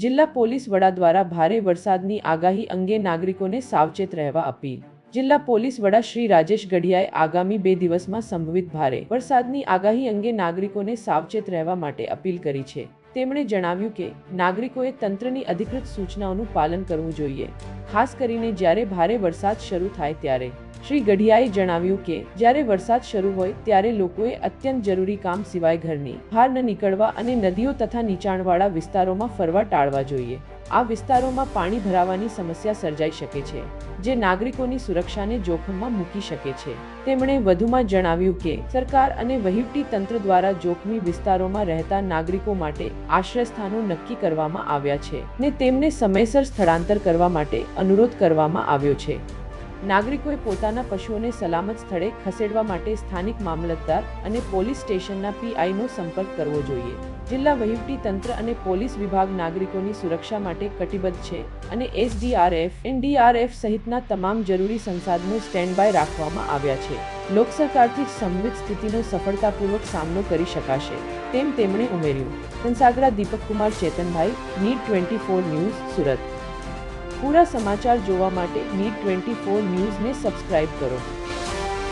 જિલ્લા પોલીસ વડા દ્વારા ભારે વરસાદની આગાહી અંગે નાગરિકોને સાવચેત રહેવા અપીલ. જિલ્લા પોલીસ વડા શ્રી રાજેશ ગઢિયાએ આગામી 2 દિવસમાં સંભવિત ભારે વરસાદની આગાહી અંગે નાગરિકોને સાવચેત રહેવા માટે અપીલ કરી છે. તેમણે જણાવ્યું કે નાગરિકોએ તંત્રની અધિકૃત સૂચનાઓનું પાલન કરવું જોઈએ, ખાસ કરીને જ્યારે ભારે વરસાદ શરૂ થાય ત્યારે. શ્રી ગઢિયાએ જણાવ્યું કે જ્યારે વરસાદ શરૂ હોય ત્યારે લોકોએ અત્યંત જરૂરી કામ સિવાય ઘરની બહાર ન નીકળવા અને નદીઓ તથા નીચાણવાળા વિસ્તારોમાં ફરવા ટાળવા જોઈએ. આ વિસ્તારોમાં પાણી ભરાવાની સમસ્યા સર્જાઈ શકે છે, જે નાગરિકોની સુરક્ષાને જોખમમાં મૂકી શકે છે. તેમણે વધુમાં જણાવ્યું કે સરકાર અને વહીવટી તંત્ર દ્વારા જોખમી વિસ્તારોમાં રહેતા નાગરિકો માટે આશ્રયસ્થાનો નક્કી કરવામાં આવ્યા છે ને તેમને સમયસર સ્થળાંતર કરવા માટે અનુરોધ કરવામાં આવ્યો છે. નાગરિકોએ પોતાના પશુઓને સલામત સ્થળે ખસેડવા માટે સ્થાનિક મામલતદાર અને પોલીસ સ્ટેશનના પીઆઈનો સંપર્ક કરવો જોઈએ. જિલ્લા વહીવટી તંત્ર અને પોલીસ વિભાગ નાગરિકોની સુરક્ષા માટે કટિબદ્ધ છે અને એસડીઆરએફ, એનડીઆરએફ સહિતના તમામ જરૂરી સંસાધનો સ્ટેન્ડ બાય રાખવામાં આવ્યા છે. લોકસરકારથી જ સંભવિત સ્થિતિનો સફળતાપૂર્વક સામનો કરી શકાશે તેમ તેમણે ઉમેર્યું. સંસાગરા દીપકકુમાર ચેતનભાઈ, નીડ 24 ન્યૂઝ, સુરત. પૂરા સમાચાર જોવા માટે નીડ 24 ન્યૂઝને સબસ્ક્રાઇબ કરો.